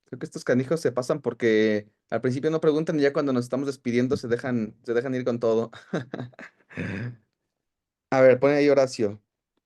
Creo que estos canijos se pasan porque al principio no preguntan y ya cuando nos estamos despidiendo se dejan ir con todo. A ver, pone ahí Horacio.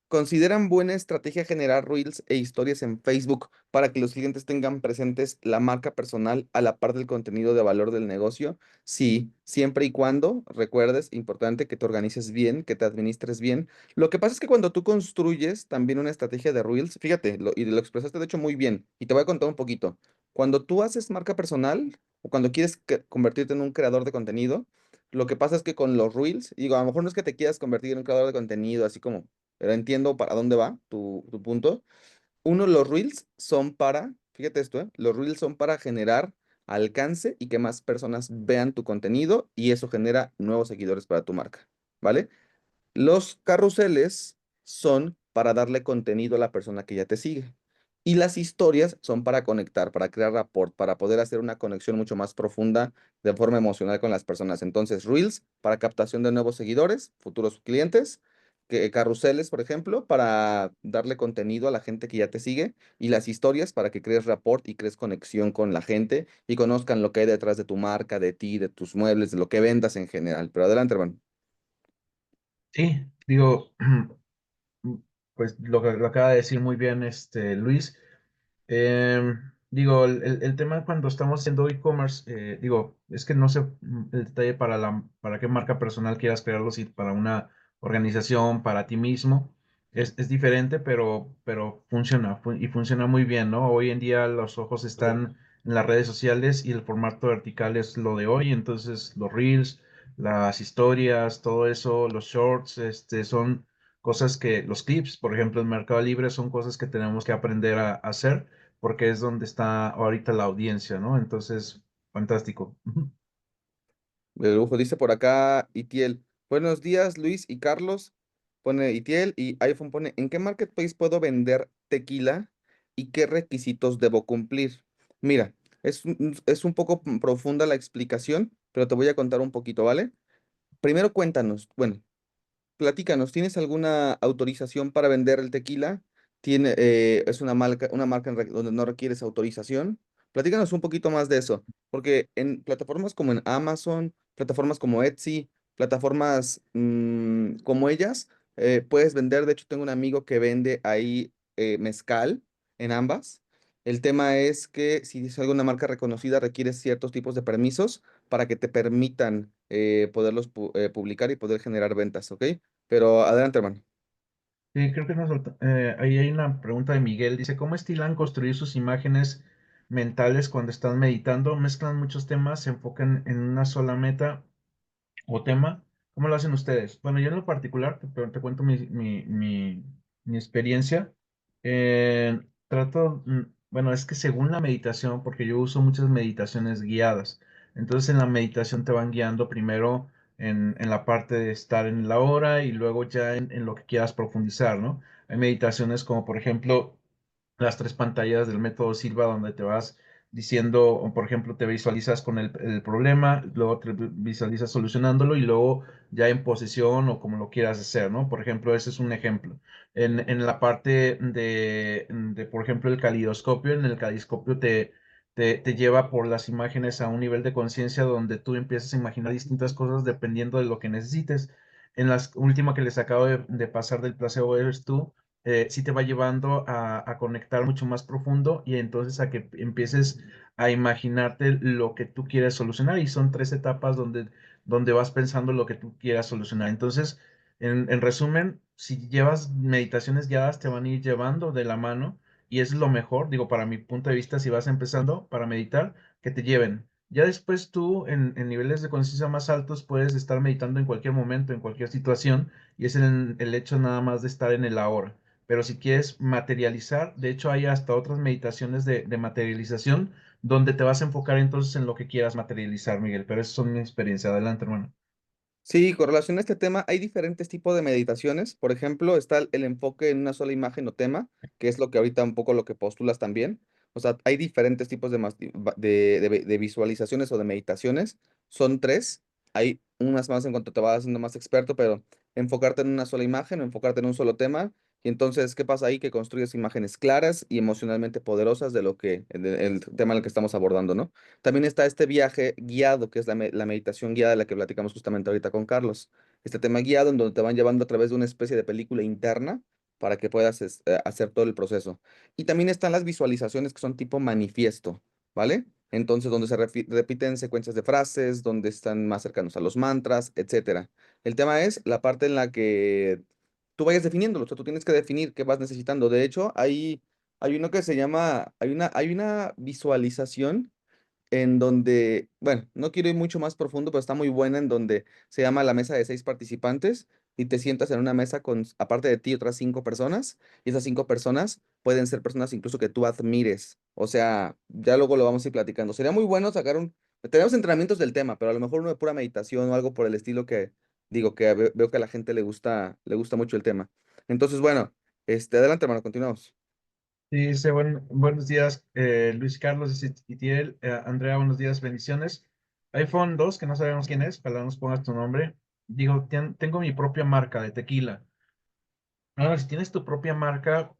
¿Consideran buena estrategia generar reels e historias en Facebook para que los clientes tengan presentes la marca personal a la par del contenido de valor del negocio? Sí, siempre y cuando recuerdes, importante, que te organices bien, que te administres bien. Lo que pasa es que cuando tú construyes también una estrategia de reels, fíjate, y lo expresaste de hecho muy bien, y te voy a contar un poquito. Cuando tú haces marca personal o cuando quieres convertirte en un creador de contenido, lo que pasa es que con los reels, digo, a lo mejor no es que te quieras convertir en un creador de contenido, así como pero entiendo para dónde va tu punto. Uno, los reels son para, fíjate esto, los reels son para generar alcance y que más personas vean tu contenido y eso genera nuevos seguidores para tu marca, ¿vale? Los carruseles son para darle contenido a la persona que ya te sigue. Y las historias son para conectar, para crear rapport, para poder hacer una conexión mucho más profunda de forma emocional con las personas. Entonces, Reels para captación de nuevos seguidores, futuros clientes, que, carruseles, por ejemplo, para darle contenido a la gente que ya te sigue, y las historias para que crees rapport y crees conexión con la gente y conozcan lo que hay detrás de tu marca, de ti, de tus muebles, de lo que vendas en general. Pero adelante, hermano. Sí, digo, pues lo acaba de decir muy bien Luis. Digo, el tema cuando estamos haciendo e-commerce, digo, es que no sé el detalle para qué marca personal quieras crearlo, si para una organización, para ti mismo, es diferente, pero funciona y funciona muy bien, ¿no? Hoy en día los ojos están en las redes sociales y el formato vertical es lo de hoy, entonces los reels, las historias, todo eso, los shorts, son cosas que, los clips, por ejemplo, en Mercado Libre son cosas que tenemos que aprender a hacer porque es donde está ahorita la audiencia, ¿no? Entonces, fantástico. Ujú. De lujo, dice por acá Itiel. Buenos días, Luis y Carlos. Pone Itiel y iPhone pone, ¿en qué marketplace puedo vender tequila y qué requisitos debo cumplir? Mira, es un poco profunda la explicación, pero te voy a contar un poquito, ¿vale? Primero cuéntanos, bueno, platícanos, ¿tienes alguna autorización para vender el tequila? Es una marca donde no requieres autorización. Platícanos un poquito más de eso, porque en plataformas como en Amazon, plataformas como Etsy, plataformas como ellas, puedes vender. De hecho, tengo un amigo que vende ahí mezcal en ambas. El tema es que si es alguna marca reconocida, requieres ciertos tipos de permisos para que te permitan poderlos publicar y poder generar ventas, ¿ok? Pero adelante, hermano. Sí, creo que ahí hay una pregunta de Miguel. Dice, ¿cómo estilan construir sus imágenes mentales cuando están meditando? Mezclan muchos temas, se enfocan en una sola meta o tema. ¿Cómo lo hacen ustedes? Bueno, yo en lo particular, te cuento mi experiencia. Bueno, es que según la meditación, porque yo uso muchas meditaciones guiadas, entonces en la meditación te van guiando primero en la parte de estar en la hora y luego ya en lo que quieras profundizar, ¿no? Hay meditaciones como, por ejemplo, las tres pantallas del método Silva, donde te vas diciendo, o por ejemplo, te visualizas con el problema, luego te visualizas solucionándolo y luego ya en posesión o como lo quieras hacer, ¿no? Por ejemplo, ese es un ejemplo. En la parte por ejemplo, el calidoscopio, en el calidoscopio te lleva por las imágenes a un nivel de conciencia donde tú empiezas a imaginar distintas cosas dependiendo de lo que necesites. En la última que les acabo de pasar del placebo eres tú, sí te va llevando a conectar mucho más profundo y entonces a que empieces a imaginarte lo que tú quieres solucionar y son tres etapas donde vas pensando lo que tú quieras solucionar. Entonces, en resumen, si llevas meditaciones guiadas, te van a ir llevando de la mano y es lo mejor, digo, para mi punto de vista, si vas empezando para meditar, que te lleven. Ya después tú, en niveles de conciencia más altos, puedes estar meditando en cualquier momento, en cualquier situación, y es el hecho nada más de estar en el ahora. Pero si quieres materializar, de hecho hay hasta otras meditaciones de materialización donde te vas a enfocar entonces en lo que quieras materializar, Miguel. Pero eso es mi experiencia. Adelante, hermano. Sí, con relación a este tema, hay diferentes tipos de meditaciones. Por ejemplo, está el enfoque en una sola imagen o tema, que es lo que ahorita un poco lo que postulas también. O sea, hay diferentes tipos de visualizaciones o de meditaciones. Son tres. Hay unas más en cuanto te vas haciendo más experto, pero enfocarte en una sola imagen o enfocarte en un solo tema. Y entonces, ¿qué pasa ahí? Que construyes imágenes claras y emocionalmente poderosas de lo que, el tema en el que estamos abordando, ¿no? También está este viaje guiado, que es la meditación guiada de la que platicamos justamente ahorita con Carlos. Este tema guiado en donde te van llevando a través de una especie de película interna para que puedas hacer todo el proceso. Y también están las visualizaciones que son tipo manifiesto, ¿vale? Entonces, donde se repiten secuencias de frases, donde están más cercanos a los mantras, etcétera. El tema es la parte en la que tú vayas definiéndolo, o sea, tú tienes que definir qué vas necesitando. De hecho, hay uno que se llama, hay una visualización en donde, bueno, no quiero ir mucho más profundo, pero está muy buena, en donde se llama la mesa de 6 participantes y te sientas en una mesa con, aparte de ti, otras 5 personas, y esas 5 personas pueden ser personas incluso que tú admires. O sea, ya luego lo vamos a ir platicando. Sería muy bueno sacar un... Tenemos entrenamientos del tema, pero a lo mejor uno de pura meditación o algo por el estilo que, digo, que veo que a la gente le gusta mucho el tema. Entonces, bueno, adelante, hermano, continuamos. Sí, dice, buenos días, Luis Carlos dice, Itiel, Andrea, buenos días, bendiciones. iPhone 2 que no sabemos quién es, para que nos pongas tu nombre. Digo, tengo mi propia marca de tequila. Ahora, si tienes tu propia marca,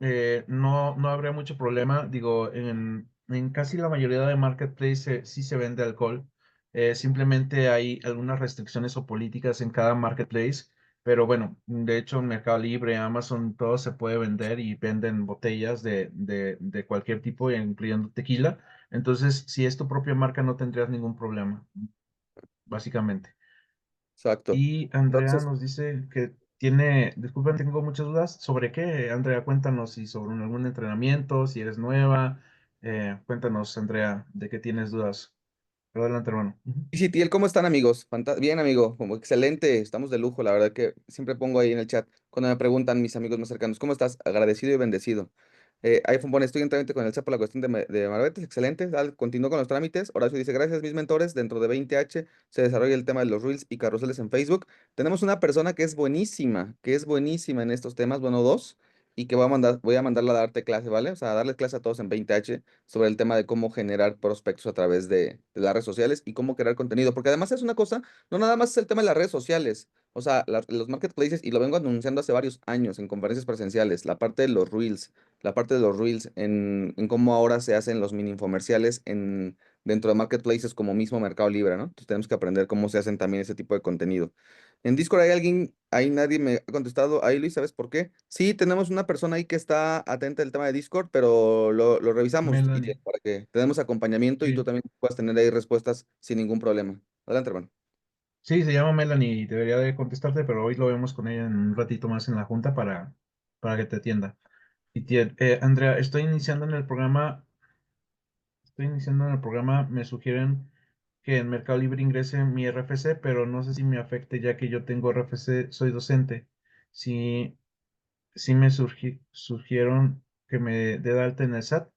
no habría mucho problema. Digo, en casi la mayoría de marketplace sí se vende alcohol. Simplemente hay algunas restricciones o políticas en cada marketplace. Pero bueno, de hecho, en Mercado Libre, Amazon, todo se puede vender y venden botellas de cualquier tipo, incluyendo tequila. Entonces, si es tu propia marca, no tendrías ningún problema, básicamente. Exacto. Y Andrea Entonces, nos dice que tiene, disculpen, tengo muchas dudas. ¿Sobre qué? Andrea, cuéntanos si sobre algún entrenamiento, si eres nueva. Cuéntanos, Andrea, de qué tienes dudas. Pero adelante, hermano. Ujú. y Tiel, ¿cómo están, amigos? Bien, amigo, como excelente, estamos de lujo, la verdad que siempre pongo ahí en el chat cuando me preguntan mis amigos más cercanos, ¿cómo estás? Agradecido y bendecido. iPhone pone, estoy en trámite con el chat por la cuestión de Marbetes, excelente, dale, continúo con los trámites. Horacio dice, gracias, mis mentores, dentro de 20H se desarrolla el tema de los Reels y carruseles en Facebook. Tenemos una persona que es buenísima en estos temas, bueno, dos, y que voy a mandarla a darte clase, ¿vale? O sea, a darles clase a todos en 20H sobre el tema de cómo generar prospectos a través de las redes sociales y cómo crear contenido, porque además es una cosa, no nada más es el tema de las redes sociales, o sea, los marketplaces, y lo vengo anunciando hace varios años en conferencias presenciales, la parte de los reels en cómo ahora se hacen los mini infomerciales dentro de marketplaces como mismo Mercado Libre, ¿no? Entonces tenemos que aprender cómo se hacen también ese tipo de contenido. En Discord hay alguien, ahí nadie me ha contestado. Ahí Luis, ¿sabes por qué? Sí, tenemos una persona ahí que está atenta al tema de Discord, pero lo revisamos y Melanie. para que te demos acompañamiento y tú Sí. también puedas tener ahí respuestas sin ningún problema. Adelante, hermano. Sí, se llama Melanie y debería de contestarte, pero hoy lo vemos con ella en un ratito más en la junta para que te atienda. Andrea, estoy iniciando en el programa, me sugieren que en Mercado Libre ingrese mi RFC, pero no sé si me afecte ya que yo tengo RFC, soy docente. Si, si me surgieron que me dé de alta en el SAT.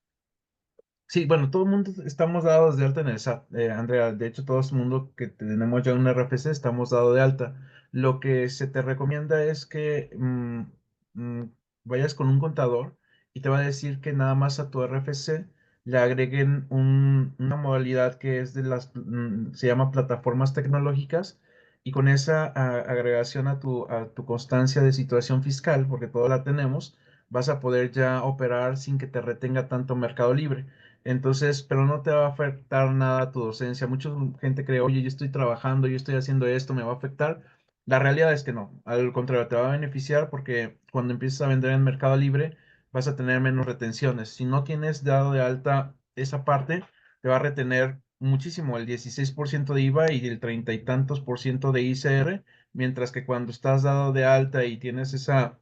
Sí, bueno, todo el mundo estamos dados de alta en el SAT, Andrea. De hecho, todo el mundo que tenemos ya un RFC estamos dados de alta. Lo que se te recomienda es que mm, vayas con un contador y te va a decir que nada más a tu RFC le agreguen una modalidad que es se llama plataformas tecnológicas y con esa agregación a tu constancia de situación fiscal, porque toda la tenemos, vas a poder ya operar sin que te retenga tanto Mercado Libre. Entonces, pero no te va a afectar nada tu docencia. Mucha gente cree, oye, yo estoy trabajando, yo estoy haciendo esto, me va a afectar. La realidad es que no. Al contrario, te va a beneficiar porque cuando empieces a vender en Mercado Libre vas a tener menos retenciones. Si no tienes dado de alta esa parte, te va a retener muchísimo, el 16% de IVA y el 30 y tantos por ciento de ICR, mientras que cuando estás dado de alta y tienes esa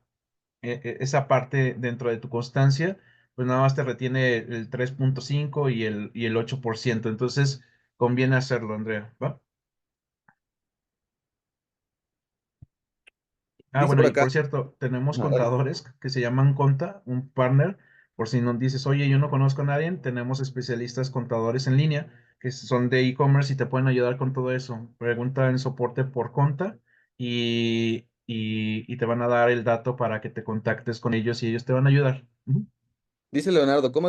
parte dentro de tu constancia, pues nada más te retiene el 3.5 y el 8%. Entonces, conviene hacerlo, Andrea, ¿va? Ah, Dice bueno, por y acá. por cierto, tenemos Ajá, dale. contadores que se llaman Conta, un partner. Por si nos dices, oye, yo no conozco a nadie, tenemos especialistas contadores en línea que son de e-commerce y te pueden ayudar con todo eso. Pregunta en soporte por Conta y te van a dar el dato para que te contactes con ellos y ellos te van a ayudar. Ujú. Dice Leonardo, como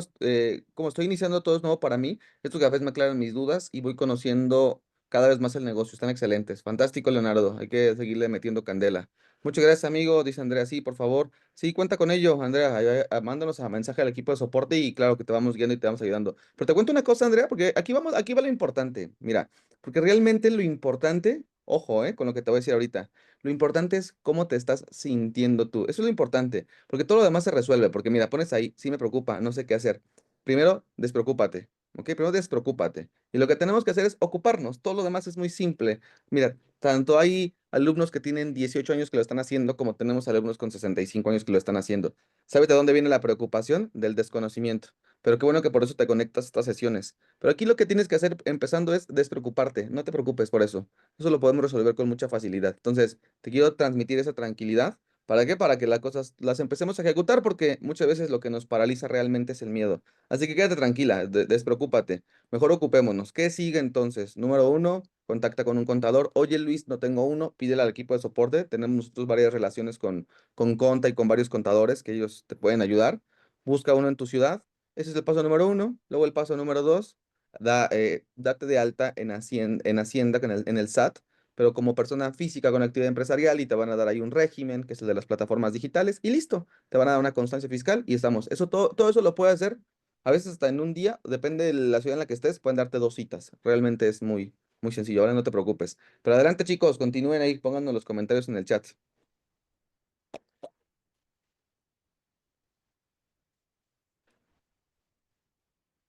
estoy iniciando todo es nuevo para mí, estos cafés me aclaran mis dudas y voy conociendo cada vez más el negocio. Están excelentes. Fantástico, Leonardo. Hay que seguirle metiendo candela. Muchas gracias, amigo, dice Andrea. Sí, por favor. Sí, cuenta con ello, Andrea. Mándanos a mensaje al equipo de soporte y claro que te vamos guiando y te vamos ayudando. Pero te cuento una cosa, Andrea, porque aquí va lo importante. Mira, porque realmente lo importante, ojo, con lo que te voy a decir ahorita, lo importante es cómo te estás sintiendo tú. Eso es lo importante, porque todo lo demás se resuelve. Porque mira, pones ahí, sí me preocupa, no sé qué hacer. Primero, despreocúpate. ¿Ok? Primero despreocúpate. Y lo que tenemos que hacer es ocuparnos. Todo lo demás es muy simple. Mira, tanto hay alumnos que tienen 18 años que lo están haciendo, como tenemos alumnos con 65 años que lo están haciendo. ¿Sabes de dónde viene la preocupación? Del desconocimiento. Pero qué bueno que por eso te conectas a estas sesiones. Pero aquí lo que tienes que hacer empezando es despreocuparte. No te preocupes por eso. Eso lo podemos resolver con mucha facilidad. Entonces, te quiero transmitir esa tranquilidad. ¿Para qué? Para que las cosas las empecemos a ejecutar, porque muchas veces lo que nos paraliza realmente es el miedo. Así que quédate tranquila, despreocúpate. Mejor ocupémonos. ¿Qué sigue entonces? Número uno, contacta con un contador. Oye, Luis, no tengo uno. Pídele al equipo de soporte. Tenemos nosotros varias relaciones con Conta y con varios contadores que ellos te pueden ayudar. Busca uno en tu ciudad. Ese es el paso número uno. Luego el paso número dos, date de alta en Hacienda, en el SAT, pero como persona física con actividad empresarial y te van a dar ahí un régimen, que es el de las plataformas digitales, y listo. Te van a dar una constancia fiscal y estamos. Eso todo eso lo puedes hacer a veces hasta en un día, depende de la ciudad en la que estés, pueden darte 2 citas. Realmente es muy sencillo. Ahora no te preocupes. Pero adelante, chicos, continúen ahí, pónganos los comentarios en el chat.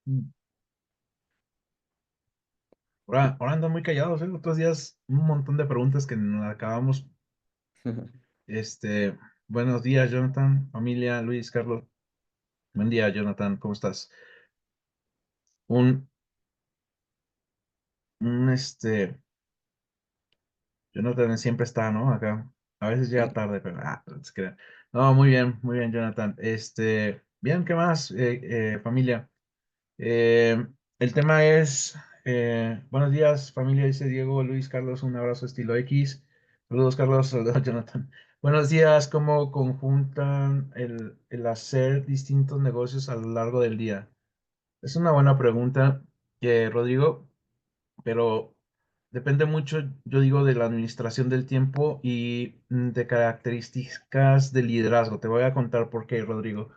Mm. Ahora andan muy callados, ¿eh? Otros días un montón de preguntas que nos acabamos. Este, buenos días, Jonathan, familia, Luis, Carlos. Buen día, Jonathan, ¿cómo estás? Un, un. Jonathan siempre está, ¿no? Acá. A veces llega Sí. tarde, pero se crea. No, muy bien, Jonathan. Bien, ¿qué más, familia? Eh, el tema es, buenos días, familia, dice Diego, Luis, Carlos, un abrazo estilo X. Saludos, Carlos, saludos, Jonathan. Buenos días, ¿cómo conjuntan el hacer distintos negocios a lo largo del día? Es una buena pregunta, Rodrigo, pero depende mucho, yo digo, de la administración del tiempo y de características de liderazgo. Te voy a contar por qué, Rodrigo.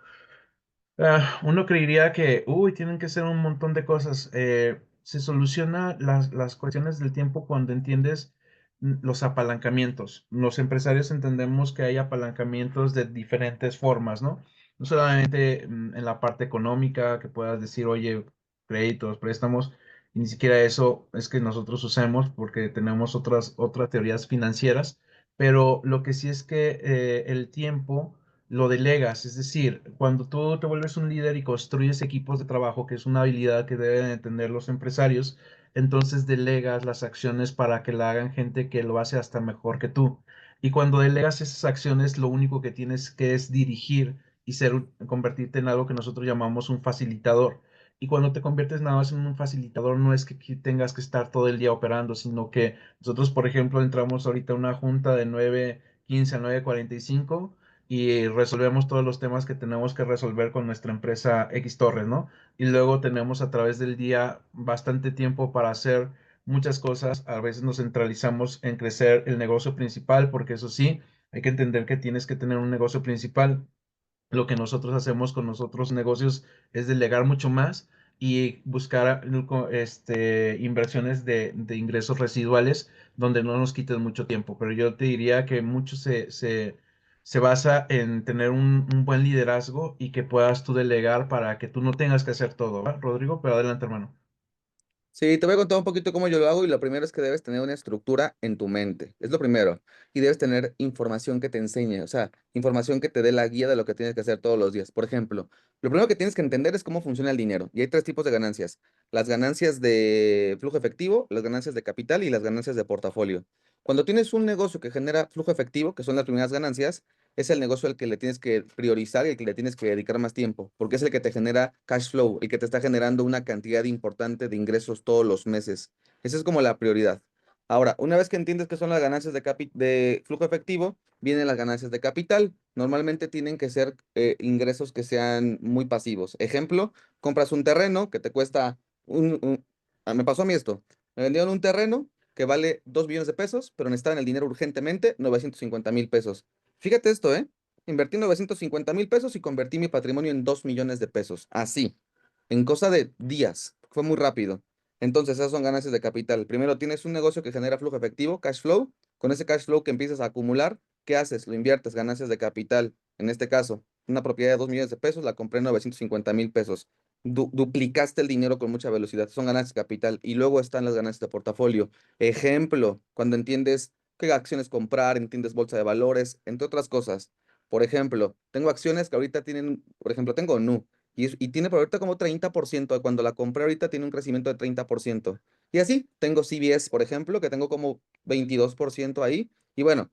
Uno creería que, uy, tienen que ser un montón de cosas. Se soluciona las cuestiones del tiempo cuando entiendes los apalancamientos. Los empresarios entendemos que hay apalancamientos de diferentes formas, ¿no? No solamente en la parte económica, que puedas decir, oye, créditos, préstamos, y ni siquiera eso es que nosotros usemos porque tenemos otras teorías financieras, pero lo que sí es que el tiempo lo delegas, es decir, cuando tú te vuelves un líder y construyes equipos de trabajo, que es una habilidad que deben entender los empresarios, entonces delegas las acciones para que la hagan gente que lo hace hasta mejor que tú. Y cuando delegas esas acciones, lo único que tienes que es dirigir y convertirte en algo que nosotros llamamos un facilitador. Y cuando te conviertes nada más en un facilitador, no es que tengas que estar todo el día operando, sino que nosotros, por ejemplo, entramos ahorita a una junta de 9:15 a 9:45 y resolvemos todos los temas que tenemos que resolver con nuestra empresa X Torres, ¿no? Y luego tenemos a través del día bastante tiempo para hacer muchas cosas. A veces nos centralizamos en crecer el negocio principal, porque eso sí, hay que entender que tienes que tener un negocio principal. Lo que nosotros hacemos con nosotros negocios es delegar mucho más y buscar inversiones de ingresos residuales donde no nos quiten mucho tiempo. Pero yo te diría que mucho se basa en tener un buen liderazgo y que puedas tú delegar para que tú no tengas que hacer todo, ¿va, Rodrigo? Pero adelante, hermano. Sí, te voy a contar un poquito cómo yo lo hago y lo primero es que debes tener una estructura en tu mente. Es lo primero. Y debes tener información que te enseñe, o sea, información que te dé la guía de lo que tienes que hacer todos los días. Por ejemplo, lo primero que tienes que entender es cómo funciona el dinero. Y hay 3 tipos de ganancias. Las ganancias de flujo efectivo, las ganancias de capital y las ganancias de portafolio. Cuando tienes un negocio que genera flujo efectivo, que son las primeras ganancias, es el negocio al que le tienes que priorizar y al que le tienes que dedicar más tiempo, porque es el que te genera cash flow, el que te está generando una cantidad importante de ingresos todos los meses. Esa es como la prioridad. Ahora, una vez que entiendes qué son las ganancias de flujo efectivo, vienen las ganancias de capital. Normalmente tienen que ser ingresos que sean muy pasivos. Ejemplo, compras un terreno que te cuesta me pasó a mí esto. Me vendieron un terreno que vale 2 millones de pesos, pero necesitaban el dinero urgentemente, 950,000 pesos. Fíjate esto, ¿eh? Invertí 950,000 pesos y convertí mi patrimonio en 2 millones de pesos. Así, en cosa de días. Fue muy rápido. Entonces, esas son ganancias de capital. Primero, tienes un negocio que genera flujo efectivo, cash flow. Con ese cash flow que empiezas a acumular, ¿qué haces? Lo inviertes, ganancias de capital. En este caso, una propiedad de 2 millones de pesos, la compré en 950,000 pesos. Duplicaste el dinero con mucha velocidad. Son ganancias de capital. Y luego están las ganancias de portafolio. Ejemplo, cuando entiendes qué acciones comprar, entiendes bolsa de valores, entre otras cosas. Por ejemplo, tengo acciones que ahorita tienen, por ejemplo, tengo Nu y tiene por ahorita como 30%. Cuando la compré ahorita tiene un crecimiento de 30%. Y así, tengo CBS, por ejemplo, que tengo como 22% ahí. Y bueno,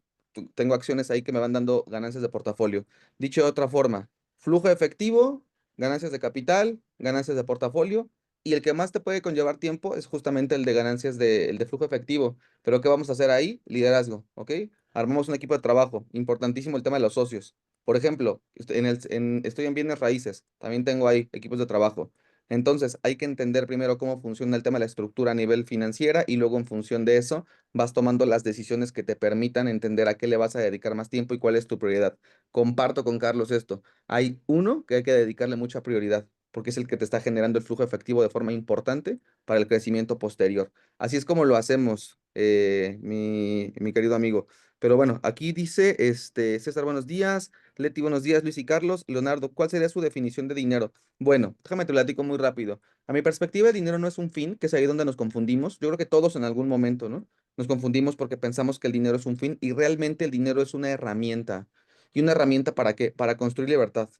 tengo acciones ahí que me van dando ganancias de portafolio. Dicho de otra forma, flujo efectivo, ganancias de capital, ganancias de portafolio. Y el que más te puede conllevar tiempo es justamente el de ganancias el de flujo efectivo. Pero ¿qué vamos a hacer ahí? Liderazgo, ¿ok? Armamos un equipo de trabajo. Importantísimo el tema de los socios. Por ejemplo, estoy en bienes raíces, también tengo ahí equipos de trabajo. Entonces, hay que entender primero cómo funciona el tema de la estructura a nivel financiera y luego en función de eso vas tomando las decisiones que te permitan entender a qué le vas a dedicar más tiempo y cuál es tu prioridad. Comparto con Carlos esto. Hay uno que hay que dedicarle mucha prioridad porque es el que te está generando el flujo efectivo de forma importante para el crecimiento posterior. Así es como lo hacemos, mi querido amigo. Pero bueno, aquí dice, César, buenos días. Leti, buenos días. Luis y Carlos. Leonardo, ¿cuál sería su definición de dinero? Bueno, déjame te platico muy rápido. A mi perspectiva, el dinero no es un fin, que es ahí donde nos confundimos. Yo creo que todos en algún momento, ¿no? Nos confundimos porque pensamos que el dinero es un fin y realmente el dinero es una herramienta. ¿Y una herramienta para qué? Para construir libertad.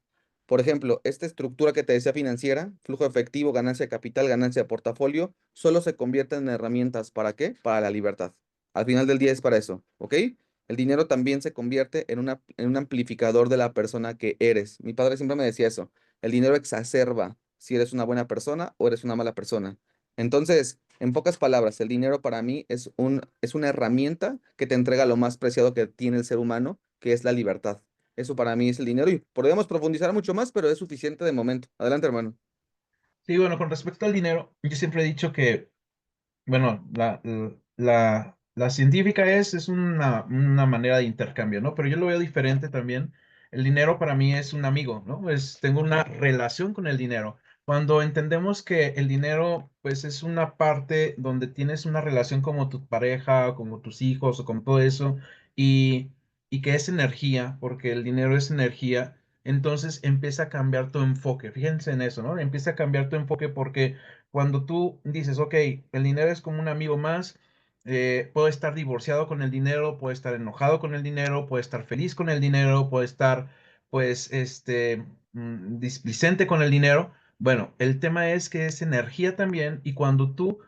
Por ejemplo, esta estructura que te decía financiera, flujo efectivo, ganancia de capital, ganancia de portafolio, solo se convierten en herramientas. ¿Para qué? Para la libertad. Al final del día es para eso, ¿ok? El dinero también se convierte en un amplificador de la persona que eres. Mi padre siempre me decía eso. El dinero exacerba si eres una buena persona o eres una mala persona. Entonces, en pocas palabras, el dinero para mí es una herramienta que te entrega lo más preciado que tiene el ser humano, que es la libertad. Eso para mí es el dinero y podríamos profundizar mucho más, pero es suficiente de momento. Adelante, hermano. Sí, bueno, con respecto al dinero, yo siempre he dicho que bueno, la científica es una manera de intercambio, ¿no? Pero yo lo veo diferente también. El dinero para mí es un amigo, ¿no? Tengo una relación con el dinero. Cuando entendemos que el dinero, pues, es una parte donde tienes una relación como tu pareja, como tus hijos o con todo eso, y, y que es energía, porque el dinero es energía, entonces empieza a cambiar tu enfoque. Fíjense en eso, ¿no? Empieza a cambiar tu enfoque porque cuando tú dices, ok, el dinero es como un amigo más, puedo estar divorciado con el dinero, puedo estar enojado con el dinero, puedo estar feliz con el dinero, puedo estar, pues, displicente con el dinero. Bueno, el tema es que es energía también y cuando tú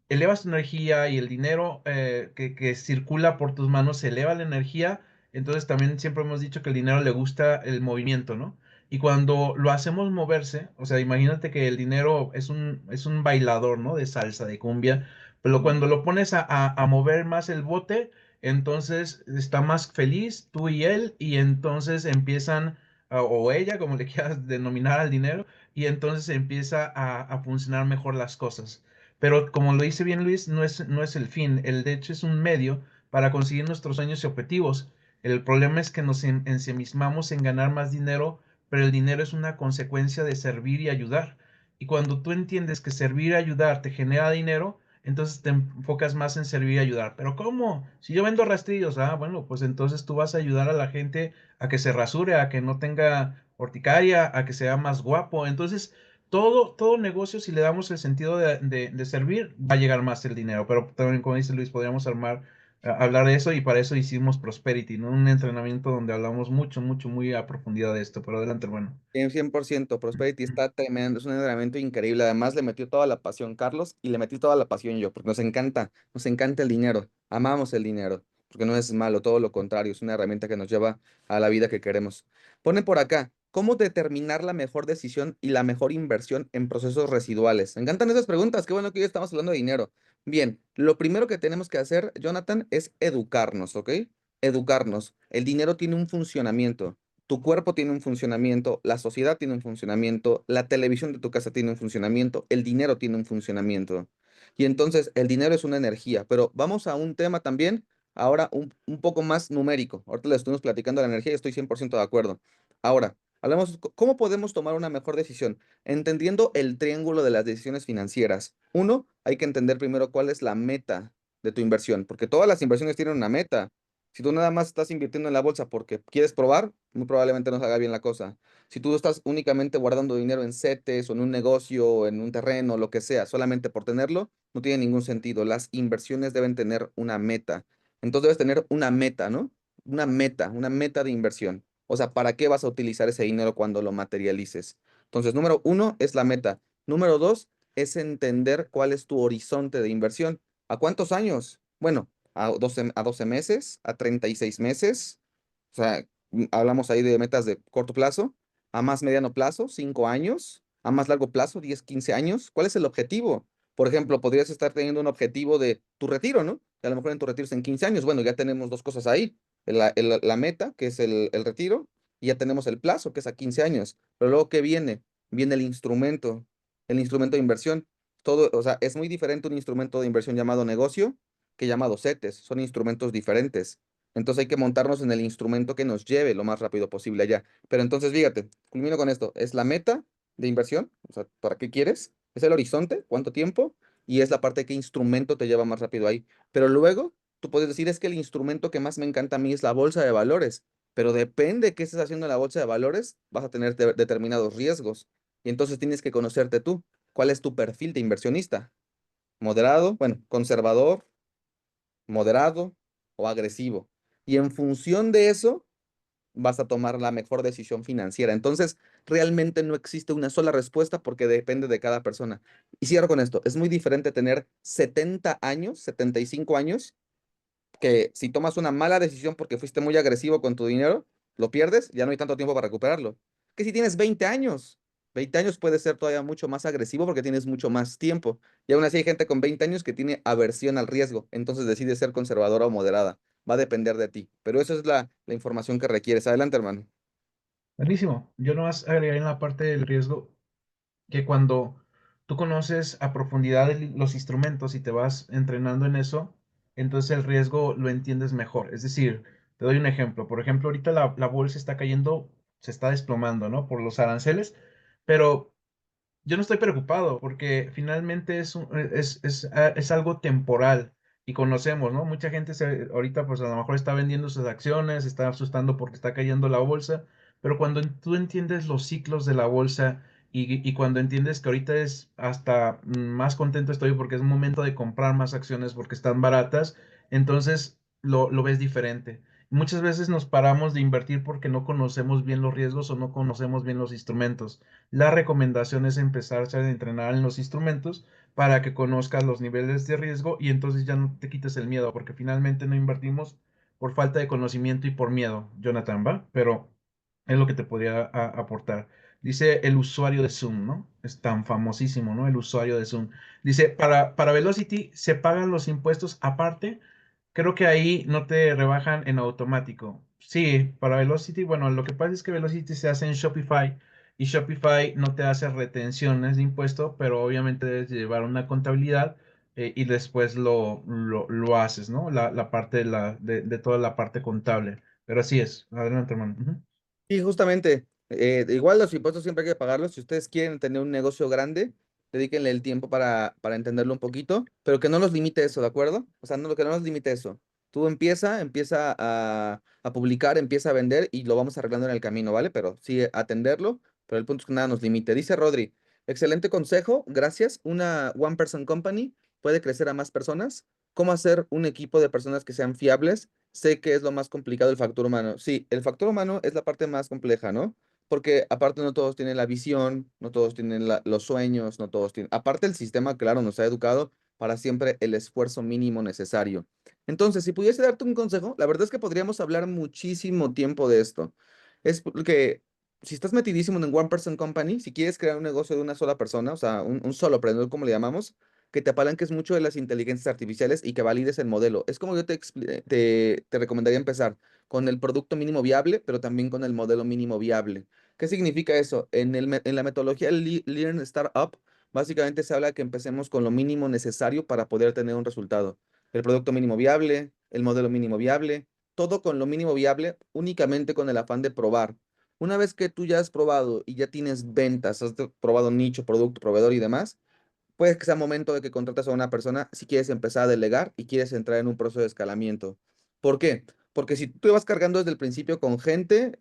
elevas tu energía y el dinero que circula por tus manos se eleva la energía, entonces también siempre hemos dicho que el dinero le gusta el movimiento, ¿no? Y cuando lo hacemos moverse, o sea, imagínate que el dinero es un bailador, ¿no? De salsa, de cumbia, pero Mm. cuando lo pones a mover más el bote, entonces está más feliz tú y él, y entonces empiezan, o ella, como le quieras denominar al dinero, y entonces empieza a funcionar mejor las cosas. Pero como lo dice bien Luis, no es el fin, el de hecho es un medio para conseguir nuestros sueños y objetivos. El problema es que nos ensimismamos en ganar más dinero, pero el dinero es una consecuencia de servir y ayudar. Y cuando tú entiendes que servir y ayudar te genera dinero, entonces te enfocas más en servir y ayudar. Pero ¿cómo? Si yo vendo rastrillos, bueno, pues entonces tú vas a ayudar a la gente a que se rasure, a que no tenga horticaria, a que sea más guapo. Entonces, todo negocio, si le damos el sentido de servir, va a llegar más el dinero. Pero también, como dice Luis, podríamos hablar de eso y para eso hicimos Prosperity, ¿no? Un entrenamiento donde hablamos muy a profundidad de esto. Pero adelante, hermano. 100%, Prosperity está tremendo, es un entrenamiento increíble. Además, le metió toda la pasión Carlos y le metí toda la pasión yo, porque nos encanta el dinero, amamos el dinero, porque no es malo, todo lo contrario, es una herramienta que nos lleva a la vida que queremos. Pone por acá, ¿cómo determinar la mejor decisión y la mejor inversión en procesos residuales? Me encantan esas preguntas, qué bueno que hoy estamos hablando de dinero. Bien, lo primero que tenemos que hacer, Jonathan, es educarnos, ¿ok? Educarnos. El dinero tiene un funcionamiento. Tu cuerpo tiene un funcionamiento, la sociedad tiene un funcionamiento, la televisión de tu casa tiene un funcionamiento, el dinero tiene un funcionamiento. Y entonces el dinero es una energía, pero vamos a un tema también, ahora un poco más numérico. Ahorita le estuvimos platicando de la energía y estoy 100% de acuerdo. Ahora, hablamos, ¿cómo podemos tomar una mejor decisión? Entendiendo el triángulo de las decisiones financieras. Uno, hay que entender primero cuál es la meta de tu inversión, porque todas las inversiones tienen una meta. Si tú nada más estás invirtiendo en la bolsa porque quieres probar, muy probablemente no salga bien la cosa. Si tú estás únicamente guardando dinero en CETES o en un negocio o en un terreno, lo que sea, solamente por tenerlo, no tiene ningún sentido. Las inversiones deben tener una meta. Entonces debes tener una meta, ¿no? Una meta de inversión. O sea, ¿para qué vas a utilizar ese dinero cuando lo materialices? Entonces, número uno es la meta. Número dos es entender cuál es tu horizonte de inversión. ¿A cuántos años? Bueno, a 12 meses, a 36 meses. O sea, hablamos ahí de metas de corto plazo, a más mediano plazo, 5 años, a más largo plazo, 10 15 años. ¿Cuál es el objetivo? Por ejemplo, podrías estar teniendo un objetivo de tu retiro, ¿no? A lo mejor en tu retiro es en 15 años. Bueno, ya tenemos dos cosas ahí. La meta, que es el retiro, y ya tenemos el plazo, que es a 15 años. Pero luego, ¿qué viene? Viene el instrumento de inversión. Todo, o sea, es muy diferente un instrumento de inversión llamado negocio que llamado CETES. Son instrumentos diferentes. Entonces hay que montarnos en el instrumento que nos lleve lo más rápido posible allá. Pero entonces, fíjate, culmino con esto. Es la meta de inversión, o sea, ¿para qué quieres? Es el horizonte, cuánto tiempo, y es la parte de qué instrumento te lleva más rápido ahí. Pero luego, tú puedes decir, es que el instrumento que más me encanta a mí es la bolsa de valores. Pero depende de qué estés haciendo en la bolsa de valores, vas a tener determinados riesgos. Y entonces tienes que conocerte tú. ¿Cuál es tu perfil de inversionista? ¿Moderado? Bueno, conservador, moderado o agresivo. Y en función de eso, vas a tomar la mejor decisión financiera. Entonces, realmente no existe una sola respuesta porque depende de cada persona. Y cierro con esto, es muy diferente tener 70 años, 75 años, que si tomas una mala decisión porque fuiste muy agresivo con tu dinero, lo pierdes, ya no hay tanto tiempo para recuperarlo. Que si tienes 20 años puede ser todavía mucho más agresivo porque tienes mucho más tiempo. Y aún así hay gente con 20 años que tiene aversión al riesgo, entonces decide ser conservadora o moderada. Va a depender de ti. Pero eso es la información que requieres. Adelante, hermano. Buenísimo. Yo nomás agregaría en la parte del riesgo que cuando tú conoces a profundidad los instrumentos y te vas entrenando en eso, entonces el riesgo lo entiendes mejor. Es decir, te doy un ejemplo. Por ejemplo, ahorita la bolsa está cayendo, se está desplomando, ¿no? Por los aranceles, pero yo no estoy preocupado porque finalmente es algo temporal y conocemos, ¿no? Mucha gente ahorita pues a lo mejor está vendiendo sus acciones, está asustando porque está cayendo la bolsa, pero cuando tú entiendes los ciclos de la bolsa y cuando entiendes que ahorita es hasta más contento estoy porque es momento de comprar más acciones porque están baratas, entonces lo ves diferente. Muchas veces nos paramos de invertir porque no conocemos bien los riesgos o no conocemos bien los instrumentos. La recomendación es empezarse a entrenar en los instrumentos para que conozcas los niveles de riesgo y entonces ya no te quites el miedo, porque finalmente no invertimos por falta de conocimiento y por miedo, Jonathan, ¿va? Pero es lo que te podría aportar. Dice el usuario de Zoom, ¿no? Es tan famosísimo, ¿no? El usuario de Zoom. Dice, para Velocity se pagan los impuestos aparte. Creo que ahí no te rebajan en automático. Sí, para Velocity, bueno, lo que pasa es que Velocity se hace en Shopify y Shopify no te hace retenciones de impuesto, pero obviamente debes llevar una contabilidad y después lo haces, ¿no? La parte de toda la parte contable. Pero así es. Adelante, hermano. Ujú. Y justamente, igual los impuestos siempre hay que pagarlos. Si ustedes quieren tener un negocio grande, dedíquenle el tiempo para entenderlo un poquito, pero que no los limite eso, ¿de acuerdo? O sea, no, que no nos limite eso. Tú empieza a publicar, empieza a vender y lo vamos arreglando en el camino, ¿vale? Pero sí, atenderlo, pero el punto es que nada nos limite. Dice Rodri, excelente consejo, gracias. Una One Person Company puede crecer a más personas. ¿Cómo hacer un equipo de personas que sean fiables? Sé que es lo más complicado el factor humano. Sí, el factor humano es la parte más compleja, ¿no? Porque aparte no todos tienen la visión, no todos tienen los sueños, no todos tienen... Aparte el sistema, claro, nos ha educado para siempre el esfuerzo mínimo necesario. Entonces, si pudiese darte un consejo, la verdad es que podríamos hablar muchísimo tiempo de esto. Es porque si estás metidísimo en un One Person Company, si quieres crear un negocio de una sola persona, o sea, un solo emprendedor, como le llamamos, que te apalanques mucho de las inteligencias artificiales y que valides el modelo. Es como yo te recomendaría empezar con el producto mínimo viable, pero también con el modelo mínimo viable. ¿Qué significa eso? En la metodología Lean Startup, Básicamente se habla de que empecemos con lo mínimo necesario para poder tener un resultado. El producto mínimo viable, el modelo mínimo viable, todo con lo mínimo viable, únicamente con el afán de probar. Una vez que tú ya has probado y ya tienes ventas, probado nicho, producto, proveedor y demás, puede que sea momento de que contrates a una persona si quieres empezar a delegar y quieres entrar en un proceso de escalamiento. ¿Por qué? Porque si tú te vas cargando desde el principio con gente,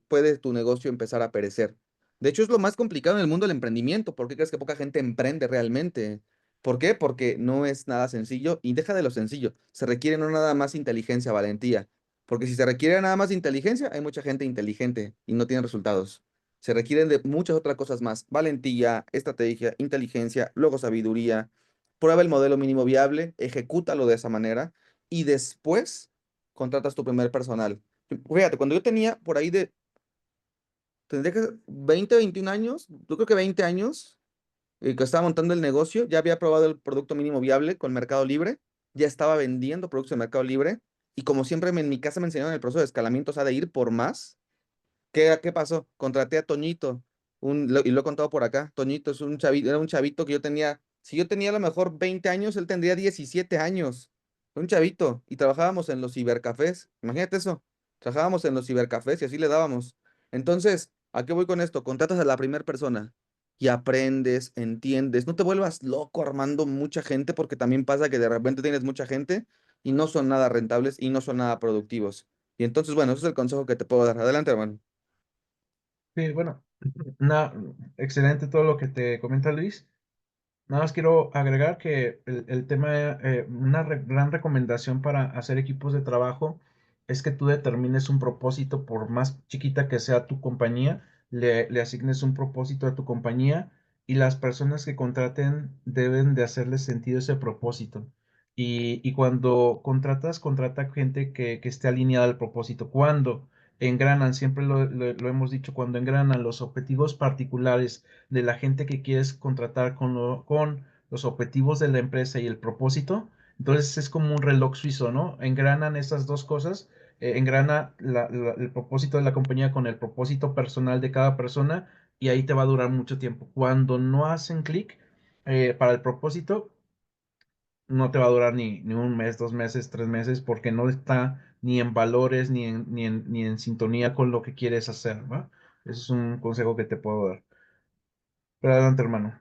puede tu negocio empezar a perecer. De hecho, es lo más complicado en el mundo del emprendimiento. ¿Por qué crees que poca gente emprende realmente? ¿Por qué? Porque no es nada sencillo y deja de lo sencillo. Se requiere no nada más inteligencia, valentía. Porque si se requiere nada más inteligencia, hay mucha gente inteligente y no tiene resultados. Se requieren de muchas otras cosas más. Valentía, estrategia, inteligencia, luego sabiduría. Prueba el modelo mínimo viable, ejecútalo de esa manera y después contratas tu primer personal. Fíjate, cuando yo tenía por ahí tendría que 20, 21 años, yo creo que 20 años, que estaba montando el negocio, ya había probado el producto mínimo viable con Mercado Libre, ya estaba vendiendo productos de Mercado Libre y como siempre en mi casa me enseñaron el proceso de escalamiento, o sea, de ir por más. ¿Qué pasó? Contraté a Toñito, y lo he contado por acá. Toñito es un chavito, era un chavito que yo tenía, si yo tenía a lo mejor 20 años, él tendría 17 años. Un chavito, y trabajábamos en los cibercafés. Imagínate eso. Trabajábamos en los cibercafés y así le dábamos. Entonces, ¿a qué voy con esto? Contratas a la primera persona y aprendes, entiendes. No te vuelvas loco armando mucha gente porque también pasa que de repente tienes mucha gente y no son nada rentables y no son nada productivos. Y entonces, bueno, ese es el consejo que te puedo dar. Adelante, hermano. Sí, bueno, na- excelente todo lo que te comenta Luis. Nada más quiero agregar que el tema, una gran recomendación para hacer equipos de trabajo es que tú determines un propósito, por más chiquita que sea tu compañía, le asignes un propósito a tu compañía y las personas que contraten deben de hacerles sentido ese propósito. Y cuando contratas, contrata gente que esté alineada al propósito. Cuando engranan, siempre lo hemos dicho, cuando engranan los objetivos particulares de la gente que quieres contratar con los objetivos de la empresa y el propósito, entonces es como un reloj suizo, ¿no? Engranan esas dos cosas, engrana el propósito de la compañía con el propósito personal de cada persona y ahí te va a durar mucho tiempo. Cuando no hacen clic para el propósito, no te va a durar ni un mes, 2 meses, 3 meses, porque no está ni en valores ni en sintonía con lo que quieres hacer, ¿va? Ese es un consejo que te puedo dar. Pero adelante, hermano.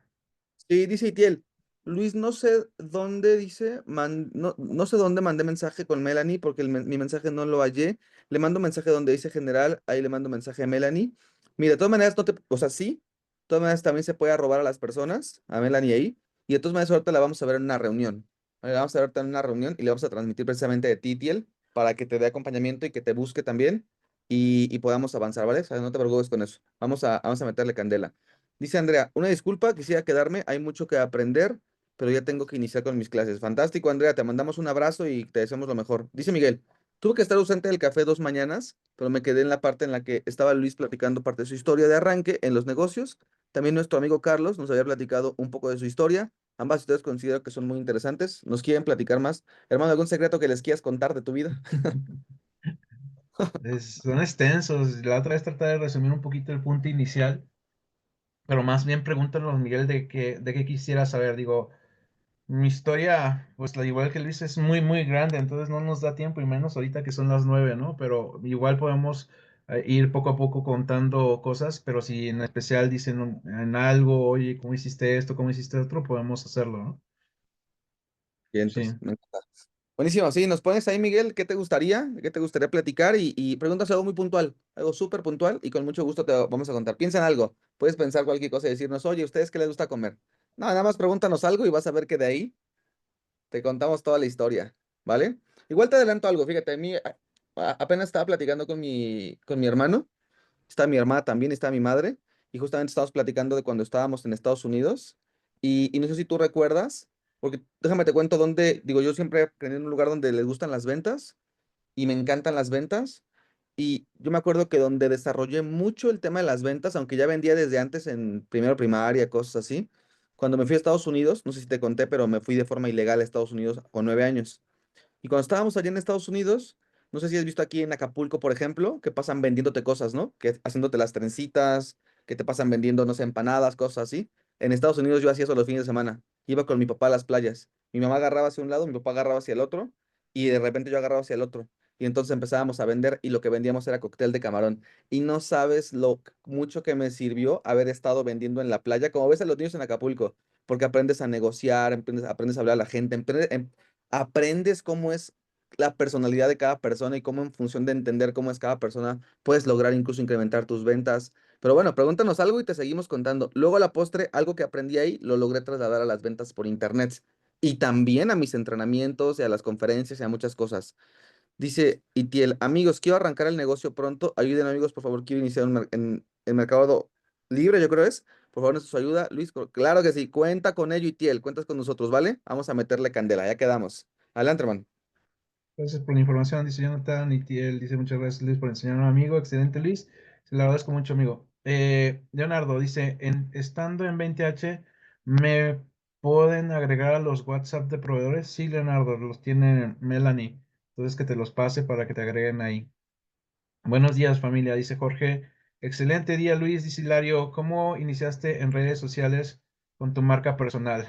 Sí, dice Itiel, Luis, no sé dónde dice, no sé dónde mandé mensaje con Melanie porque mi mensaje no lo hallé. Le mando mensaje donde dice general, ahí le mando mensaje a Melanie. Mira, de todas maneras, no te, o sea, sí, de todas maneras también se puede robar a las personas, a Melanie ahí, y de todas maneras ahorita la vamos a ver en una reunión. La vamos a ver ahorita en una reunión y le vamos a transmitir precisamente de ti, Itiel, para que te dé acompañamiento y que te busque también y podamos avanzar, ¿vale? O sea, no te preocupes con eso. Vamos a meterle candela. Dice Andrea, una disculpa, quisiera quedarme, hay mucho que aprender, pero ya tengo que iniciar con mis clases. Fantástico, Andrea, te mandamos un abrazo y te deseamos lo mejor. Dice Miguel, tuve que estar ausente del café 2 mañanas, pero me quedé en la parte en la que estaba Luis platicando parte de su historia de arranque en los negocios. También nuestro amigo Carlos nos había platicado un poco de su historia. Ambas historias considero que son muy interesantes. ¿Nos quieren platicar más? Hermano, ¿algún secreto que les quieras contar de tu vida? Son extensos. La otra vez traté de resumir un poquito el punto inicial, pero más bien pregúntanos, Miguel, de qué quisiera saber. Digo, mi historia, pues la igual que Luis, es muy, muy grande, entonces no nos da tiempo, y menos ahorita que son las 9, ¿no? Pero igual podemos ir poco a poco contando cosas, pero si en especial dicen en algo, oye, ¿cómo hiciste esto? ¿Cómo hiciste otro? Podemos hacerlo, ¿no? Bien, Sí. entonces, me encanta. Buenísimo, sí, nos pones ahí, Miguel, ¿qué te gustaría? ¿Qué te gustaría platicar? Y preguntas algo muy puntual, algo súper puntual y con mucho gusto te vamos a contar. Piensa en algo, puedes pensar cualquier cosa y decirnos, oye, ¿ustedes qué les gusta comer? No, nada más pregúntanos algo y vas a ver que de ahí te contamos toda la historia, ¿vale? Igual te adelanto algo, fíjate, a mí apenas estaba platicando con mi hermano, está mi hermana también, está mi madre, y justamente estábamos platicando de cuando estábamos en Estados Unidos, y no sé si tú recuerdas, porque déjame te cuento dónde, digo, yo siempre aprendí en un lugar donde les gustan las ventas, y me encantan las ventas, y yo me acuerdo que donde desarrollé mucho el tema de las ventas, aunque ya vendía desde antes en primero primaria, cosas así, cuando me fui a Estados Unidos, no sé si te conté, pero me fui de forma ilegal a Estados Unidos con 9 años. Y cuando estábamos allá en Estados Unidos, no sé si has visto aquí en Acapulco, por ejemplo, que pasan vendiéndote cosas, ¿no? Que haciéndote las trencitas, que te pasan vendiendo, no sé, empanadas, cosas así. En Estados Unidos yo hacía eso los fines de semana. Iba con mi papá a las playas. Mi mamá agarraba hacia un lado, mi papá agarraba hacia el otro y de repente yo agarraba hacia el otro. Y entonces empezábamos a vender y lo que vendíamos era cóctel de camarón. Y no sabes lo mucho que me sirvió haber estado vendiendo en la playa, como ves a los niños en Acapulco, porque aprendes a negociar, aprendes a hablar a la gente, aprendes cómo es la personalidad de cada persona y cómo en función de entender cómo es cada persona puedes lograr incluso incrementar tus ventas. Pero bueno, pregúntanos algo y te seguimos contando. Luego a la postre, algo que aprendí ahí, lo logré trasladar a las ventas por internet y también a mis entrenamientos y a las conferencias y a muchas cosas. Dice Itiel, amigos, quiero arrancar el negocio pronto. Ayuden amigos, por favor, quiero iniciar en el mercado libre, yo creo es. Por favor, necesito su ayuda. Luis, claro que sí, cuenta con ello, Itiel, cuentas con nosotros, ¿vale? Vamos a meterle candela, ya quedamos. Adelante, hermano. Gracias por la información, dice Jonathan. Y él dice muchas gracias, Luis, por enseñarme, amigo. Excelente, Luis. Se lo agradezco mucho, amigo. Leonardo dice, estando en 20H, ¿me pueden agregar a los WhatsApp de proveedores? Sí, Leonardo, los tiene Melanie. Entonces que te los pase para que te agreguen ahí. Buenos días, familia, dice Jorge. Excelente día, Luis, dice Hilario. ¿Cómo iniciaste en redes sociales con tu marca personal?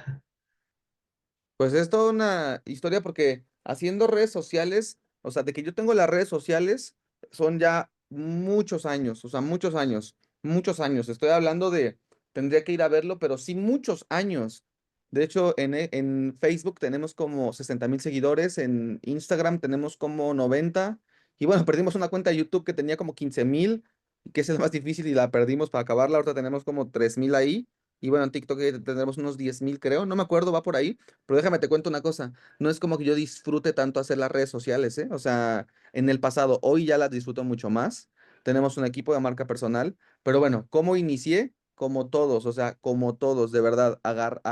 Pues es toda una historia porque haciendo redes sociales, o sea, de que yo tengo las redes sociales, son ya muchos años, o sea, muchos años, muchos años. Estoy hablando de, tendría que ir a verlo, pero sí muchos años. De hecho, en Facebook tenemos como 60,000 seguidores, en Instagram tenemos como 90, y bueno, perdimos una cuenta de YouTube que tenía como 15,000, que es el más difícil y la perdimos para acabarla. Ahorita tenemos como 3,000 ahí, y bueno, en TikTok tendremos unos 10,000, creo, no me acuerdo, va por ahí. Pero déjame te cuento una cosa, no es como que yo disfrute tanto hacer las redes sociales, ¿eh? O sea, en el pasado, hoy ya las disfruto mucho más. Tenemos un equipo de marca personal, pero bueno, ¿cómo inicié? Como todos, o sea, como todos, de verdad,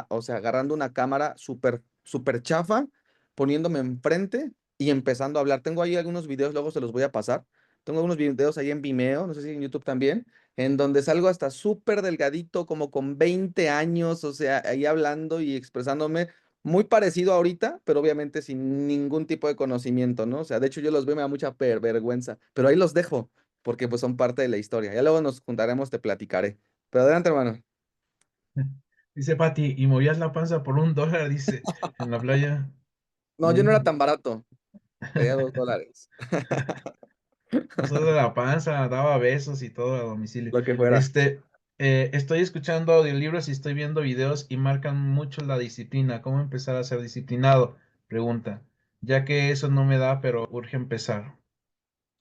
o sea, agarrando una cámara súper, súper chafa, poniéndome enfrente y empezando a hablar. Tengo ahí algunos videos, luego se los voy a pasar. Tengo algunos videos ahí en Vimeo, no sé si en YouTube también, en donde salgo hasta súper delgadito, como con 20 años, o sea, ahí hablando y expresándome muy parecido ahorita, pero obviamente sin ningún tipo de conocimiento, ¿no? O sea, de hecho yo los veo y me da mucha vergüenza, pero ahí los dejo, porque pues son parte de la historia. Ya luego nos juntaremos, te platicaré. Pero adelante, hermano. Dice Pati, y movías la panza por $1, dice, en la playa. No, yo no era Mm. tan barato, pedía $2, Eso de la panza, daba besos y todo a domicilio. lo que fuera. Este, estoy escuchando audiolibros y estoy viendo videos y marcan mucho la disciplina. ¿Cómo empezar a ser disciplinado? Pregunta. Ya que eso no me da, pero urge empezar.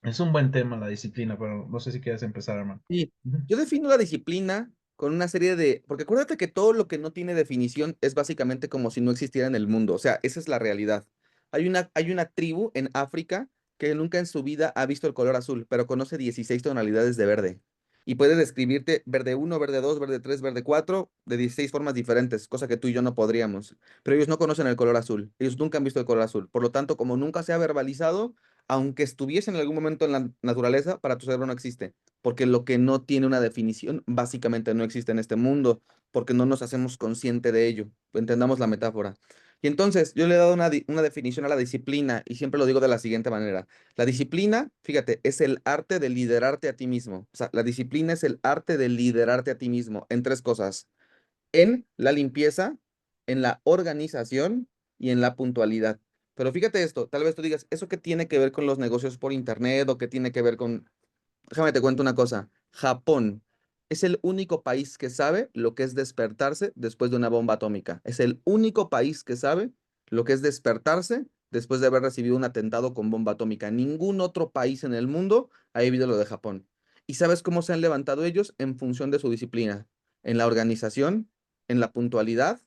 Es un buen tema la disciplina, pero no sé si quieres empezar, hermano. Sí, Ujú. yo defino la disciplina con una serie de, porque acuérdate que todo lo que no tiene definición es básicamente como si no existiera en el mundo, o sea, esa es la realidad. Hay una tribu en África que nunca en su vida ha visto el color azul, pero conoce 16 tonalidades de verde. Y puede describirte verde uno, verde 2, verde 3, verde 4 de 16 formas diferentes, cosa que tú y yo no podríamos. Pero ellos no conocen el color azul, ellos nunca han visto el color azul. Por lo tanto, como nunca se ha verbalizado, aunque estuviese en algún momento en la naturaleza, para tu cerebro no existe porque lo que no tiene una definición básicamente no existe en este mundo, porque no nos hacemos consciente de ello. Entendamos la metáfora. Y entonces yo le he dado una definición a la disciplina y siempre lo digo de la siguiente manera. La disciplina, fíjate, es el arte de liderarte a ti mismo. O sea, la disciplina es el arte de liderarte a ti mismo en tres cosas. En la limpieza, en la organización y en la puntualidad. Pero fíjate esto, tal vez tú digas, ¿eso qué tiene que ver con los negocios por internet o qué tiene que ver con... Déjame te cuento una cosa. Japón es el único país que sabe lo que es despertarse después de una bomba atómica. Es el único país que sabe lo que es despertarse después de haber recibido un atentado con bomba atómica. Ningún otro país en el mundo ha vivido lo de Japón. ¿Y sabes cómo se han levantado ellos? En función de su disciplina, en la organización, en la puntualidad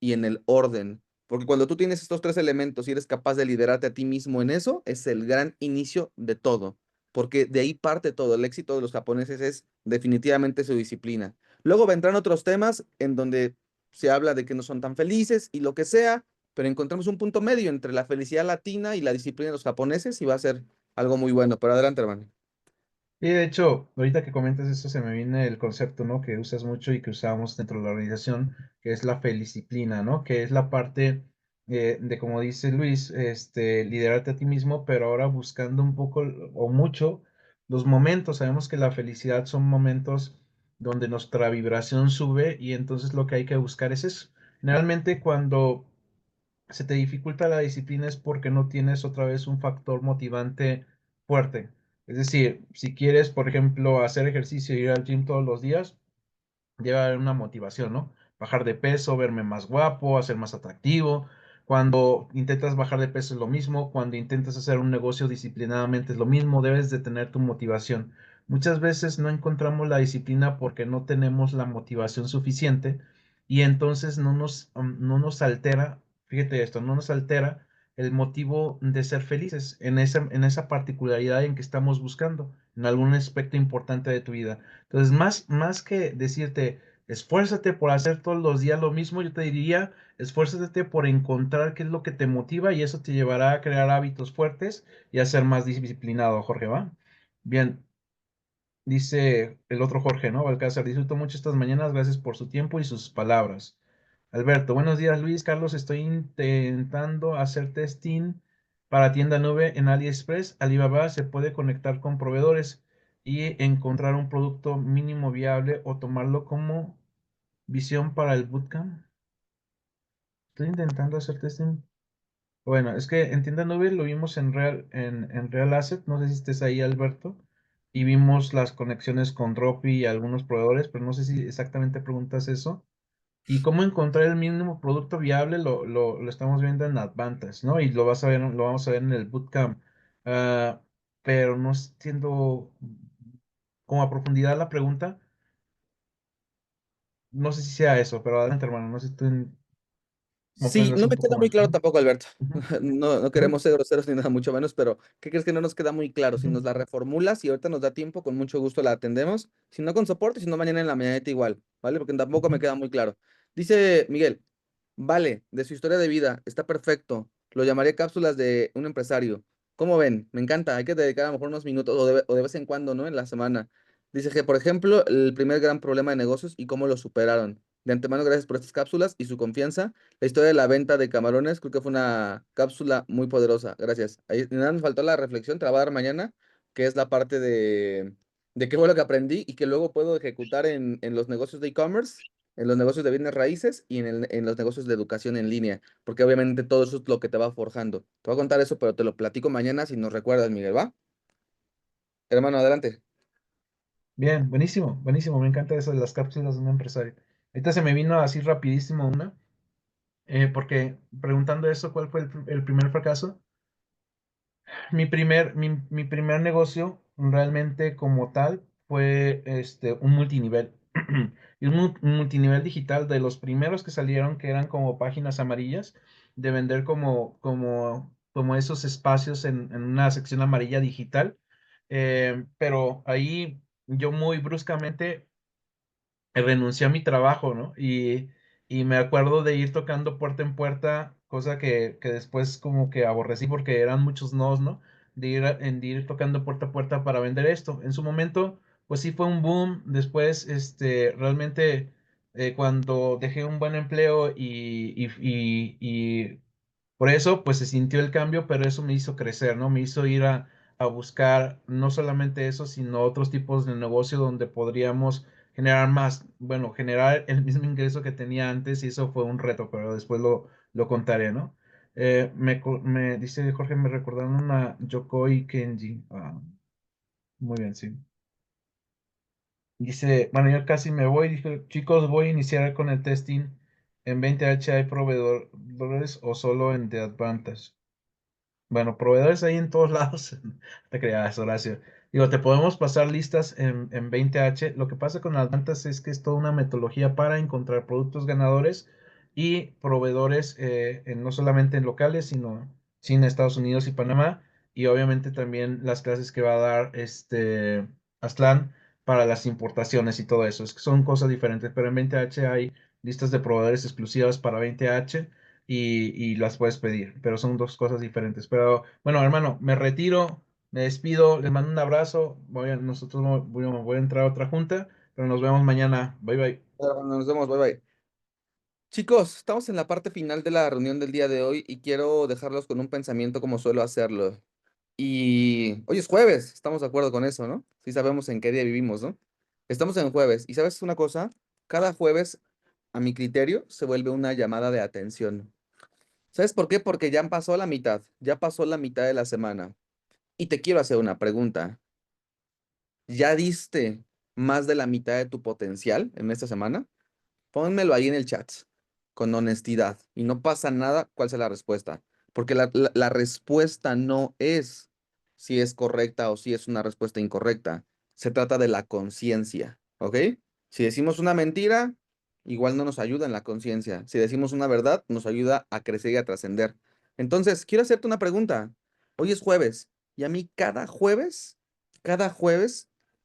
y en el orden. Porque cuando tú tienes estos tres elementos y eres capaz de liderarte a ti mismo en eso, es el gran inicio de todo porque de ahí parte todo. El éxito de los japoneses es definitivamente su disciplina. Luego vendrán otros temas en donde se habla de que no son tan felices y lo que sea, pero encontramos un punto medio entre la felicidad latina y la disciplina de los japoneses y va a ser algo muy bueno. Pero adelante, hermano. Y de hecho, ahorita que comentas esto, se me viene el concepto, ¿no? Que usas mucho y que usamos dentro de la organización, que es la felicisciplina, ¿no? Que es la parte de, como dice Luis, liderarte a ti mismo, pero ahora buscando un poco o mucho los momentos. Sabemos que la felicidad son momentos donde nuestra vibración sube y entonces lo que hay que buscar es eso. Generalmente cuando se te dificulta la disciplina es porque no tienes otra vez un factor motivante fuerte. Es decir, si quieres, por ejemplo, hacer ejercicio y ir al gym todos los días, debe haber una motivación, ¿no? Bajar de peso, verme más guapo, hacer más atractivo. Cuando intentas bajar de peso es lo mismo, cuando intentas hacer un negocio disciplinadamente es lo mismo, debes de tener tu motivación. Muchas veces no encontramos la disciplina porque no tenemos la motivación suficiente y entonces no nos altera, fíjate esto, no nos altera el motivo de ser felices en esa particularidad en que estamos buscando, en algún aspecto importante de tu vida. Entonces, más que decirte, esfuérzate por hacer todos los días lo mismo, yo te diría, esfuérzate por encontrar qué es lo que te motiva y eso te llevará a crear hábitos fuertes y a ser más disciplinado, Jorge, ¿va? Bien, dice el otro Jorge, ¿no? Balcázar, disfruto mucho estas mañanas, gracias por su tiempo y sus palabras. Alberto, buenos días, Luis. Carlos, estoy intentando hacer testing para tienda nube en AliExpress. Alibaba se puede conectar con proveedores y encontrar un producto mínimo viable o tomarlo como visión para el bootcamp. Estoy intentando hacer testing. Bueno, es que en tienda nube lo vimos en Real Asset. No sé si estés ahí, Alberto. Y vimos las conexiones con Dropi y algunos proveedores, pero no sé si exactamente preguntas eso. Y cómo encontrar el mínimo producto viable lo estamos viendo en Advantage, ¿no? Y lo vas a ver, lo vamos a ver en el bootcamp. Ah, pero no entiendo como a profundidad la pregunta. No sé si sea eso, pero adelante, hermano. No sé si tú me puedes Sí, dar no un me poco queda muy más, claro ¿no? tampoco, Alberto. Ujú, No, no ujú, queremos ser groseros ni nada, mucho menos, pero ¿qué crees que no nos queda muy claro? Si ujú, nos la reformulas y ahorita nos da tiempo, con mucho gusto la atendemos. Si no con soporte, si no mañana en la mañanita igual, ¿vale? Porque tampoco me ujú. queda muy claro. Dice Miguel, vale, de su historia de vida, está perfecto. Lo llamaría cápsulas de un empresario. ¿Cómo ven? Me encanta. Hay que dedicar a lo mejor unos minutos o de vez en cuando, ¿no? En la semana. Dice que, por ejemplo, el primer gran problema de negocios y cómo lo superaron. De antemano, gracias por estas cápsulas y su confianza. La historia de la venta de camarones, creo que fue una cápsula muy poderosa. Gracias. Ahí nada me faltó la reflexión, te la voy a dar mañana, que es la parte de qué fue lo que aprendí y que luego puedo ejecutar en los negocios de e-commerce, en los negocios de bienes raíces y en los negocios de educación en línea, porque obviamente todo eso es lo que te va forjando. Te voy a contar eso, pero te lo platico mañana si nos recuerdas, Miguel, ¿va? Hermano, adelante. Bien, buenísimo, buenísimo. Me encanta eso de las cápsulas de un empresario. Ahorita se me vino así rapidísimo una, porque preguntando eso, ¿cuál fue el primer fracaso? Mi primer negocio realmente como tal fue un multinivel. Y un multinivel digital de los primeros que salieron, que eran como páginas amarillas, de vender como esos espacios en una sección amarilla digital. Pero ahí yo muy bruscamente renuncié a mi trabajo, ¿no? Y me acuerdo de ir tocando puerta en puerta, cosa que después como que aborrecí porque eran muchos nos, ¿no? De ir tocando puerta a puerta para vender esto. En su momento, pues sí fue un boom. Después, realmente, cuando dejé un buen empleo y por eso, pues se sintió el cambio, pero eso me hizo crecer, ¿no? Me hizo ir a buscar no solamente eso, sino otros tipos de negocio donde podríamos generar más, bueno, generar el mismo ingreso que tenía antes y eso fue un reto, pero después lo contaré, ¿no? Me dice Jorge, me recordaron una Yokoi Kenji. Ah, muy bien, sí. Dice, bueno, ya casi me voy. Dije, chicos, voy a iniciar con el testing. ¿En 20H hay proveedores o solo en The Advantage? Bueno, proveedores hay en todos lados. No te creas, Horacio. Digo, te podemos pasar listas en 20H. Lo que pasa con Advantas es que es toda una metodología para encontrar productos ganadores y proveedores, no solamente en locales, sino en Estados Unidos y Panamá. Y obviamente también las clases que va a dar Aztlán para las importaciones y todo eso. Es que son cosas diferentes, pero en 20H hay listas de proveedores exclusivas para 20H y las puedes pedir, pero son dos cosas diferentes. Pero bueno, hermano, me retiro, me despido, les mando un abrazo. Voy a entrar a otra junta, pero nos vemos mañana. Bye bye. Bueno, nos vemos, bye bye. Chicos, estamos en la parte final de la reunión del día de hoy y quiero dejarlos con un pensamiento como suelo hacerlo. Y hoy es jueves, estamos de acuerdo con eso, ¿no? Sí sabemos en qué día vivimos, ¿no? Estamos en jueves y ¿sabes una cosa? Cada jueves, a mi criterio, se vuelve una llamada de atención. ¿Sabes por qué? Porque ya pasó la mitad de la semana. Y te quiero hacer una pregunta. ¿Ya diste más de la mitad de tu potencial en esta semana? Pónmelo ahí en el chat, con honestidad. Y no pasa nada cuál sea la respuesta. Porque la respuesta no es si es correcta o si es una respuesta incorrecta. Se trata de la conciencia, ¿ok? Si decimos una mentira, igual no nos ayuda en la conciencia. Si decimos una verdad, nos ayuda a crecer y a trascender. Entonces, quiero hacerte una pregunta. Hoy es jueves y a mí cada jueves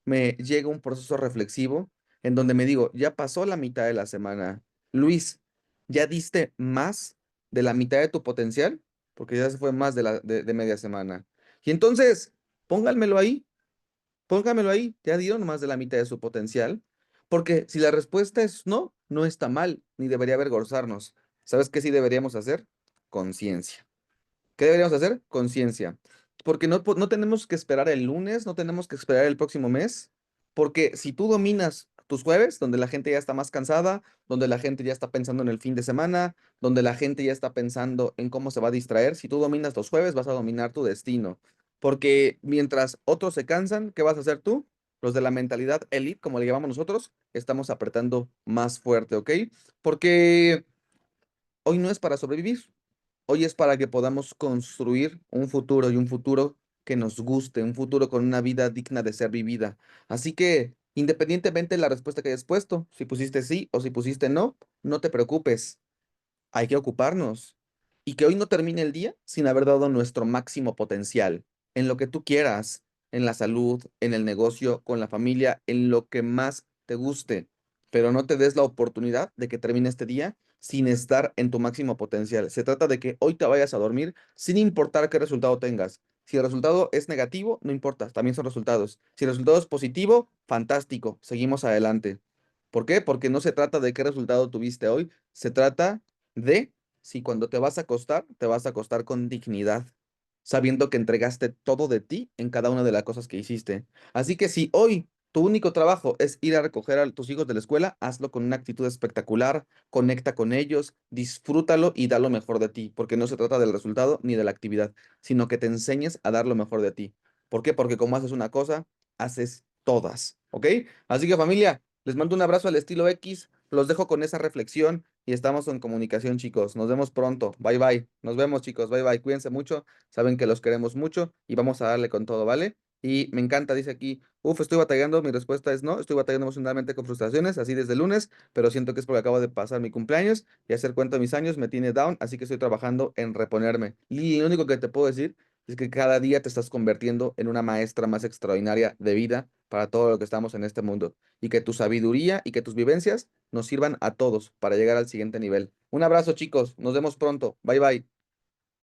me llega un proceso reflexivo en donde me digo, ya pasó la mitad de la semana. Luis, ¿ya diste más de la mitad de tu potencial? Porque ya se fue más de media semana. Y entonces, pónganmelo ahí, pónganmelo ahí. ¿Ya dieron más de la mitad de su potencial? Porque si la respuesta es no, no está mal, ni debería avergonzarnos. ¿Sabes qué sí deberíamos hacer? Conciencia. ¿Qué deberíamos hacer? Conciencia. Porque no tenemos que esperar el lunes, no tenemos que esperar el próximo mes, porque si tú dominas tus jueves, donde la gente ya está más cansada, donde la gente ya está pensando en el fin de semana, donde la gente ya está pensando en cómo se va a distraer, si tú dominas los jueves, vas a dominar tu destino. Porque mientras otros se cansan, ¿qué vas a hacer tú? Los de la mentalidad elite, como le llamamos nosotros, estamos apretando más fuerte, ¿ok? Porque hoy no es para sobrevivir. Hoy es para que podamos construir un futuro y un futuro que nos guste, un futuro con una vida digna de ser vivida. Así que, independientemente de la respuesta que hayas puesto, si pusiste sí o si pusiste no, no te preocupes, hay que ocuparnos. Y que hoy no termine el día sin haber dado nuestro máximo potencial en lo que tú quieras, en la salud, en el negocio, con la familia, en lo que más te guste. Pero no te des la oportunidad de que termine este día sin estar en tu máximo potencial. Se trata de que hoy te vayas a dormir sin importar qué resultado tengas. Si el resultado es negativo, no importa, también son resultados. Si el resultado es positivo, fantástico, seguimos adelante. ¿Por qué? Porque no se trata de qué resultado tuviste hoy, se trata de si cuando te vas a acostar con dignidad, sabiendo que entregaste todo de ti en cada una de las cosas que hiciste. Así que si hoy tu único trabajo es ir a recoger a tus hijos de la escuela, hazlo con una actitud espectacular, conecta con ellos, disfrútalo y da lo mejor de ti, porque no se trata del resultado ni de la actividad, sino que te enseñes a dar lo mejor de ti. ¿Por qué? Porque como haces una cosa, haces todas, ¿ok? Así que familia, les mando un abrazo al estilo X, los dejo con esa reflexión y estamos en comunicación, chicos. Nos vemos pronto. Bye bye. Nos vemos, chicos. Bye bye. Cuídense mucho. Saben que los queremos mucho y vamos a darle con todo, ¿vale? Y me encanta, dice aquí, estoy batallando. Mi respuesta es no. Estoy batallando emocionalmente con frustraciones, así desde el lunes, pero siento que es porque acabo de pasar mi cumpleaños y hacer cuenta de mis años me tiene down, así que estoy trabajando en reponerme. Y lo único que te puedo decir es que cada día te estás convirtiendo en una maestra más extraordinaria de vida para todo lo que estamos en este mundo y que tu sabiduría y que tus vivencias nos sirvan a todos para llegar al siguiente nivel. Un abrazo, chicos. Nos vemos pronto. Bye bye.